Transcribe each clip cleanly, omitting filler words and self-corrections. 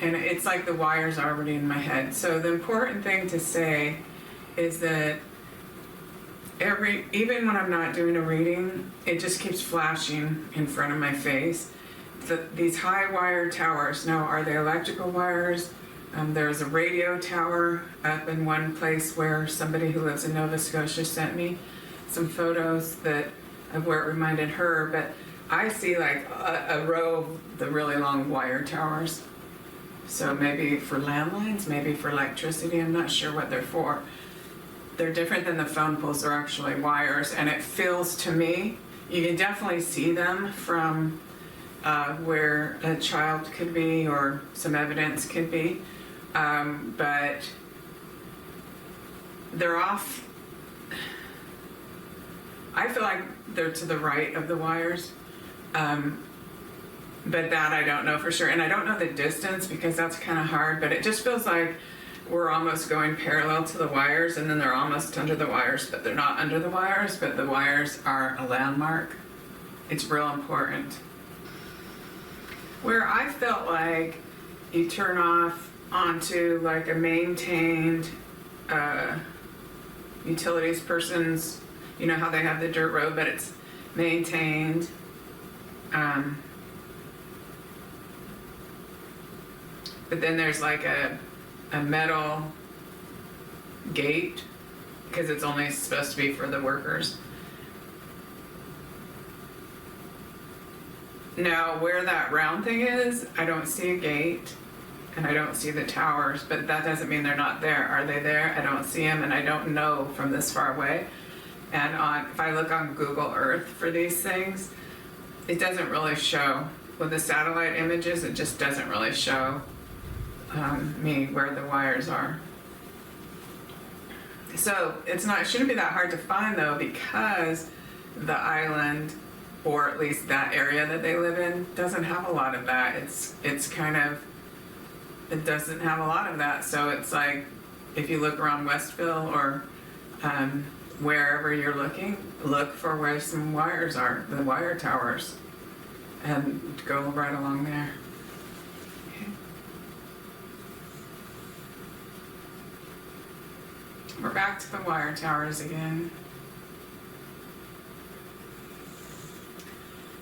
and it's like the wire's already in my head. So the important thing to say is that even when I'm not doing a reading, it just keeps flashing in front of my face. These high wire towers, now are they electrical wires? There's a radio tower up in one place where somebody who lives in Nova Scotia sent me some photos of where it reminded her, but I see like a row of the really long wire towers. So maybe for landlines, maybe for electricity, I'm not sure what they're for. They're different than the phone poles, they're actually wires, and it feels to me, you can definitely see them from where a child could be or some evidence could be, but they're off. I feel like they're to the right of the wires, but that I don't know for sure, and I don't know the distance because that's kind of hard, but it just feels like we're almost going parallel to the wires, and then they're almost under the wires, but they're not under the wires, but the wires are a landmark. It's real important. Where I felt like you turn off onto like a maintained utilities person's, you know how they have the dirt road, but it's maintained. But then there's like a metal gate because it's only supposed to be for the workers. Now where that round thing is, I don't see a gate and I don't see the towers, but that doesn't mean they're not there. Are they there? I don't see them, and I don't know from this far away. And if I look on Google Earth for these things, it doesn't really show. With the satellite images, it just doesn't really show me where the wires are. So it shouldn't be that hard to find though, because the island, or at least that area that they live in, doesn't have a lot of that. It doesn't have a lot of that. So it's like, if you look around Westville or wherever you're looking, look for where some wires are, the wire towers, and go right along there. Okay. We're back to the wire towers again.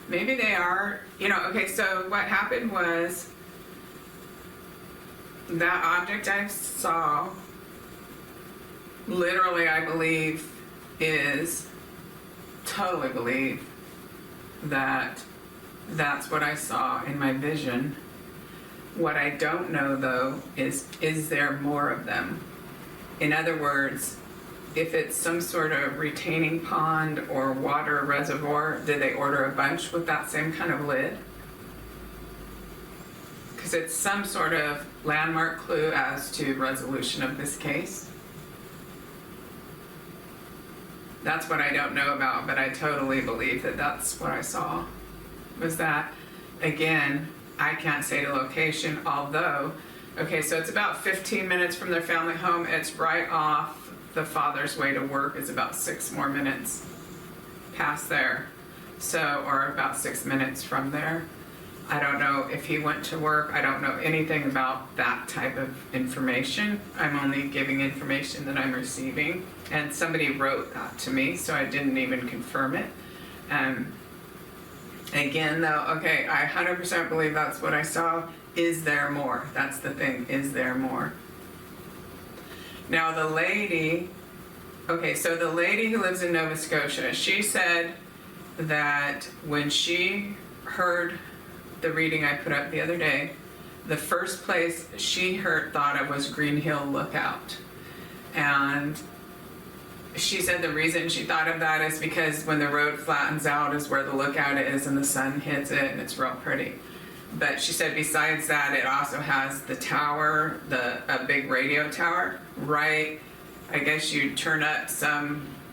Maybe they are, okay, so what happened was that object I saw, literally I totally believe that that's what I saw in my vision. What I don't know though is there more of them? In other words, if it's some sort of retaining pond or water reservoir, did they order a bunch with that same kind of lid? Because it's some sort of landmark clue as to resolution of this case. That's what I don't know about, but I totally believe that that's what I saw. Was that, again, I can't say the location, although, okay, so it's about 15 minutes from their family home. It's right off the father's way to work. Is about 6 more minutes past there. So, or about 6 minutes from there. I don't know if he went to work. I don't know anything about that type of information. I'm only giving information that I'm receiving. And somebody wrote that to me, so I didn't even confirm it. Again, though, okay, I 100% believe that's what I saw. Is there more? That's the thing. Is there more? Now the lady, okay, so the lady who lives in Nova Scotia, she said that when she heard the reading I put up the other day, the first place she thought of was Green Hill Lookout. And she said the reason she thought of that is because when the road flattens out is where the lookout is and the sun hits it and it's real pretty. But she said besides that, it also has the tower, a big radio tower, right? I guess you turn up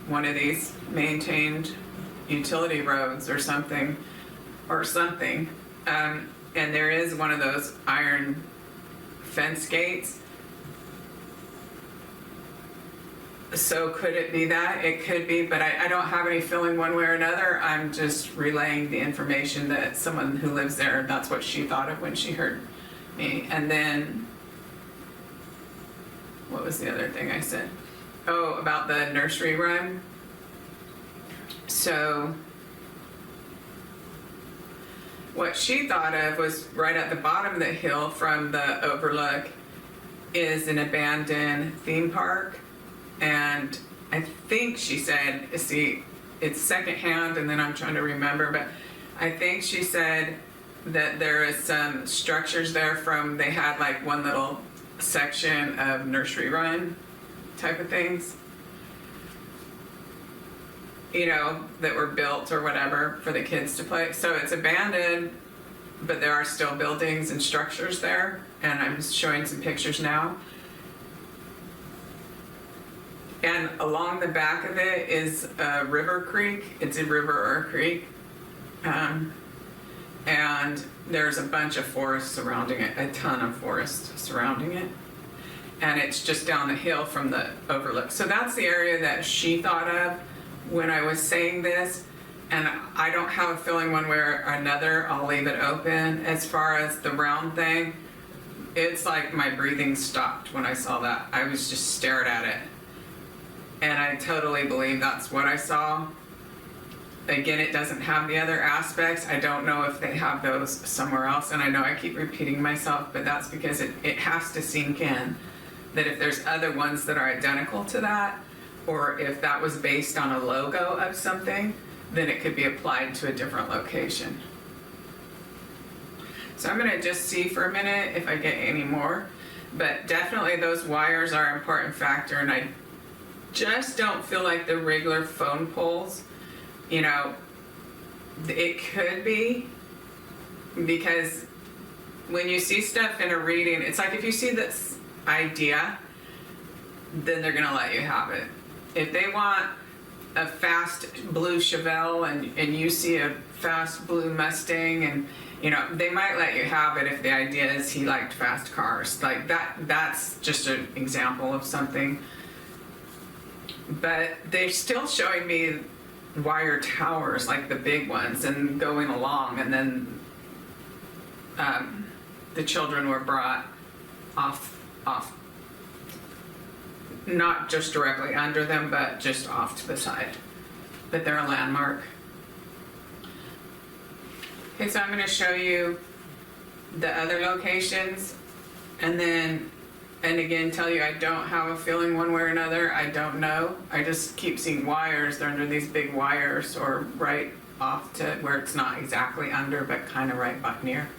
one of these maintained utility roads or something. And there is one of those iron fence gates. So could it be that? It could be, but I don't have any feeling one way or another. I'm just relaying the information that someone who lives there, that's what she thought of when she heard me. And then, what was the other thing I said? Oh, about the nursery rhyme. So what she thought of was right at the bottom of the hill from the overlook is an abandoned theme park. And I think she said, see, it's secondhand and then I'm trying to remember, but I think she said that there is some structures there from, they had like one little section of nursery rhyme type of things, you know, that were built or whatever for the kids to play. So it's abandoned, but there are still buildings and structures there, and I'm showing some pictures now. And along the back of it is a river creek. It's a river or a creek. And there's a bunch of forest surrounding it, a ton of forest surrounding it. And it's just down the hill from the overlook. So that's the area that she thought of when I was saying this. And I don't have a feeling one way or another. I'll leave it open. As far as the round thing, it's like my breathing stopped when I saw that. I was just stared at it. And I totally believe that's what I saw. Again, it doesn't have the other aspects. I don't know if they have those somewhere else. And I know I keep repeating myself, but that's because it has to sink in that if there's other ones that are identical to that, or if that was based on a logo of something, then it could be applied to a different location. So I'm gonna just see for a minute if I get any more, but definitely those wires are an important factor, and I just don't feel like the regular phone poles, you know, it could be, because when you see stuff in a reading, it's like if you see this idea, then they're gonna let you have it. If they want a fast blue Chevelle and you see a fast blue Mustang, and you know, they might let you have it if the idea is he liked fast cars. Like that's just an example of something. But they're still showing me wire towers, like the big ones, and going along, and then the children were brought off, not just directly under them, but just off to the side. But they're a landmark. Okay, so I'm going to show you the other locations, and then, and again, tell you I don't have a feeling one way or another. I don't know. I just keep seeing wires. They're under these big wires, or right off to where it's not exactly under, but kind of right back near.